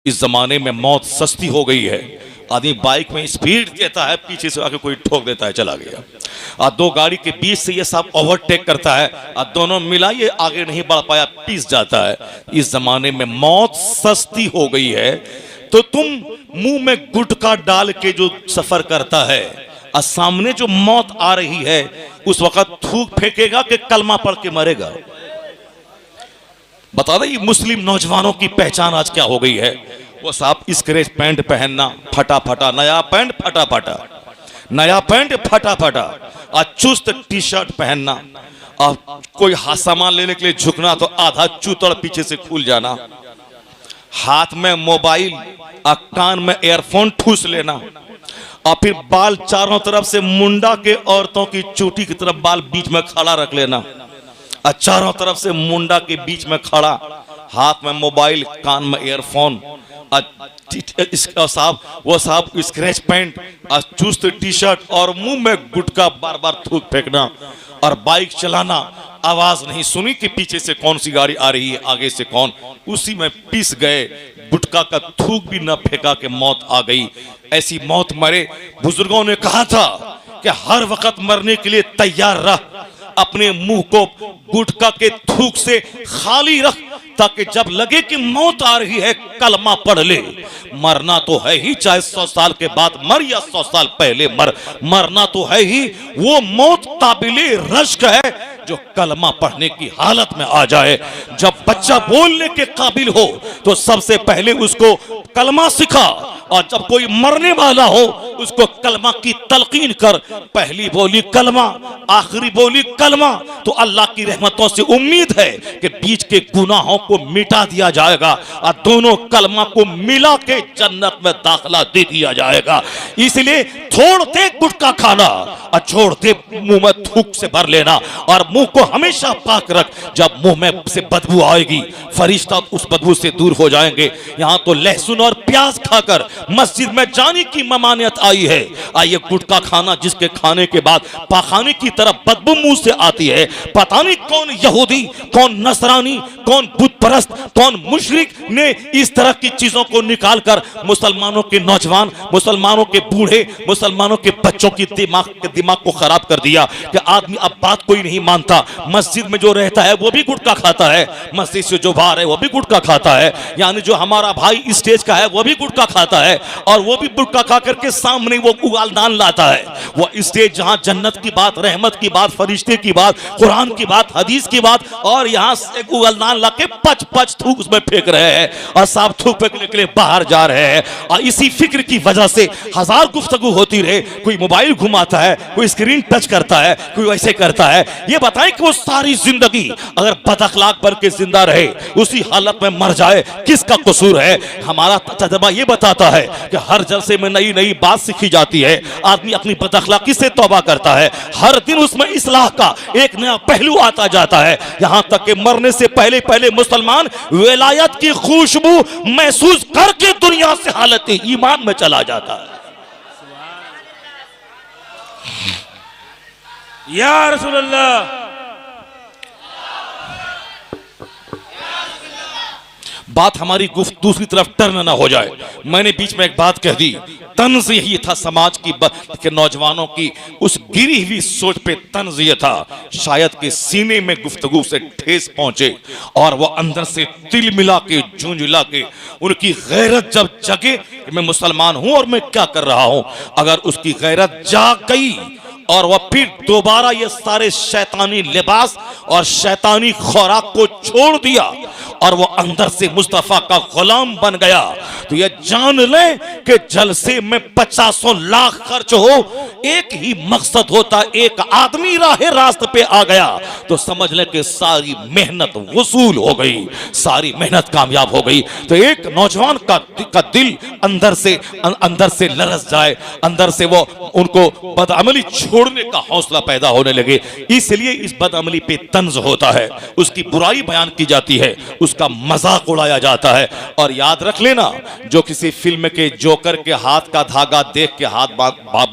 इस जमाने में मौत सस्ती हो गई है। आदमी बाइक में स्पीड देता है, पीछे से आके कोई ठोक देता है, चला गया। और दो गाड़ी के बीच से ये सब ओवरटेक करता है और दोनों मिला ये आगे नहीं बढ़ पाया, पीस जाता है। इस जमाने में मौत सस्ती हो गई है, तो तुम मुंह में गुटखा डाल के जो सफर करता है और सामने जो मौत आ रही है उस वक्त थूक फेंकेगा कि कलमा पढ़ के मरेगा? बता दें, मुस्लिम नौजवानों की पहचान आज क्या हो गई है? वो साहब स्क्रेच पैंट पहनना, फटा फटा नया पैंट, फटा फटा नया पैंट, फटा फटा, और चुस्त टी शर्ट पहनना, और कोई सामान लेने के लिए झुकना तो आधा चूतड़ पीछे से खुल जाना, हाथ में मोबाइल और कान में एयरफोन ठूस लेना, और फिर बाल चारों तरफ से मुंडा के औरतों की चोटी की तरफ बाल बीच में खड़ा रख लेना, और चारों तरफ से मुंडा के बीच में खड़ा, हाथ में मोबाइल, कान में एयरफोन, वो साहब स्क्रैच पैंट और चुस्त टी शर्ट और मुंह में गुटखा बार बार थूक फेंकना, और बाइक चलाना, आवाज नहीं सुनी कि पीछे से कौन सी गाड़ी आ रही है, आगे से कौन, उसी में पिस गए, गुटखा का थूक भी न फेंका कि मौत आ गई। ऐसी मौत मरे। बुजुर्गों ने कहा था कि हर वक्त मरने के लिए तैयार रह, अपने मुंह को गुटखा के थूक से खाली रख, ताकि जब लगे कि मौत आ रही है कलमा पढ़ ले। मरना तो है ही, चाहे 100 साल के बाद मर या 100 साल पहले मर, मरना तो है ही। वो मौत काबिले रश्क है जो कलमा पढ़ने की हालत में आ जाए। जब बच्चा बोलने के काबिल हो तो सबसे पहले उसको कलमा सिखा, और जब कोई मरने वाला हो उसको कलमा की तलकीन कर। पहली बोली कलमा, आखिरी बोली कलमा, तो अल्लाह की रहमतों से उम्मीद है कि बीच के गुनाहों को मिटा दिया जाएगा और दोनों कलमा को मिला के जन्नत में दाखिला दे दिया जाएगा। इसलिए छोड़ दे गुटखा खाना और छोड़ दे मुंह में थूक से भर लेना, और मुंह को हमेशा पाक रख। जब मुंह में से बदबू आएगी फरिश्ता उस बदबू से दूर हो जाएंगे। यहाँ तो लहसुन और प्याज खाकर मस्जिद में जाने की ममानियत आई है। आइए, गुटखा खाना जिसके खाने के बाद पाखाने की तरफ बदबू मुंह से आती है। पता नहीं कौन यहूदी, कौन नसरानी, कौन बुत परस्त, कौन मुशरिक ने इस तरह की चीजों को निकालकर मुसलमानों के नौजवान, मुसलमानों के बूढ़े, मुसलमानों के बच्चों की दिमाग को खराब कर दिया कि आदमी अब बात कोई नहीं मानता। मस्जिद में जो रहता है वो भी गुटखा खाता है, मस्जिद से जो बाहर है वो भी गुटखा खाता है, यानी जो हमारा भाई स्टेज का है वो भी गुटखा खाता है, और वो भी गुटखा खा करके सामने वो उगालदान लाता है। वो स्टेज जहां जन्नत की बात, रहमत की बात, फरिश्ते की बात, कुरान की बात, हदीस की बात, और यहां से उगालदान ला के पच पच थूक उसमें फेंक रहे हैं, और साहब थूक फेंकने के लिए बाहर जा रहे हैं। और इसी फिक्र की वजह से हजार गुफ्तगू होती रहे, कोई मोबाइल घुमाता है, कोई स्क्रीन टच करता है, कोई वैसे करता है। ये बताएं कि वो सारी जिंदगी अगर बदअखलाक बन के जिंदा रहे, उसी हालत में मर जाए, किसका कसूर है? हमारा तजुर्बा ये बताता है कि हर जलसे में नई नई बात सीखी जाती है। आदमी अपनी बदअखलाकी से तौबा करता है, हर दिन उसमें इस्लाह का एक नया पहलू आता जाता है। यहां तक कि मरने से पहले पहले मुसलमान विलायत की खुशबू महसूस करके दुनिया से हालत ईमान में चला जाता है। या रसूल अल्लाह। बात हमारी गुफ्त दूसरी तरफ टर्न ना हो जाए। मैंने बीच में एक बात कह दी, तंज यही था समाज की के नौजवानों की उस गिरी हुई सोच पे तंज ये था, शायद के सीने में गुफ्तगू से ठेस पहुंचे और वो अंदर से तिल मिला के जूंज ला के उनकी गैरत जब जगे कि मैं मुसलमान हूं और मैं क्या कर रहा हूं। अगर उसकी गैरत जाग गई और वह फिर दोबारा ये सारे शैतानी लिबास और शैतानी खुराक को छोड़ दिया और वो अंदर से मुस्तफा का गुलाम बन गया, तो ये जान ले कि जलसे में 50 लाख खर्च हो, एक ही मकसद होता, एक आदमी रास्ते पे आ गया तो समझ ले कि सारी मेहनत वसूल हो गई, सारी मेहनत कामयाब हो गई। तो एक नौजवान का दिल अंदर से लरस जाए, अंदर से वो उनको बदअमली छोड़ने का हौसला पैदा होने लगे। इसलिए इस बदअमली पे तंज होता है, उसकी बुराई बयान की जाती है, उसका मजाक उड़ाया जाता है। और याद रख लेना, जो किसी फिल्म के जोकर के हाथ का धागा देख के हाथ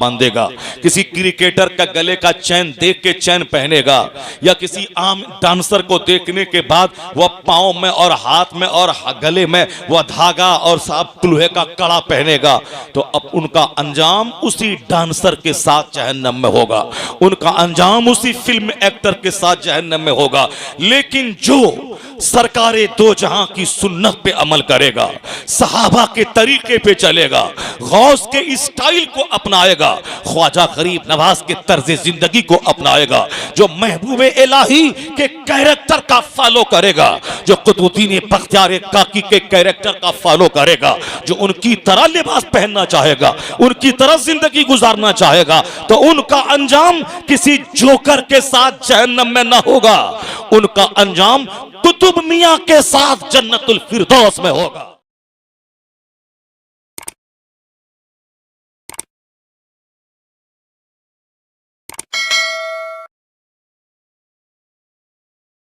बांधेगा, किसी क्रिकेटर का गले का चैन देख के चैन पहनेगा, या किसी आम डांसर को देखने के बाद वह पांव में और हाथ में और गले में वह धागा और साफ लोहे का कड़ा पहनेगा, तो अब उनका अंजाम उसी डांसर के साथ जहन्नम में होगा, उनका अंजाम उसी फिल्म एक्टर के साथ जहन्नम में होगा। लेकिन जो सरकारे दो जहां की सुन्नत पे अमल करेगा, सहाबा के तरीके पे चलेगा, गौस के स्टाइल को अपनाएगा, ख्वाजा गरीब नवाज के तर्ज जिंदगी को अपनाएगा, जो महबूबे इलाही के कैरेक्टर का फॉलो करेगा, जो कुतुबुद्दीन बख्तियार काकी के कैरेक्टर का फॉलो करेगा, जो उनकी तरह लिबास पहनना चाहेगा, उनकी तरह जिंदगी गुजारना चाहेगा, तो उनका अंजाम किसी जोकर के साथ जहन्नम में ना होगा, उनका अंजाम कुतुब मियां के साथ जन्नतुल फिरदौस में होगा।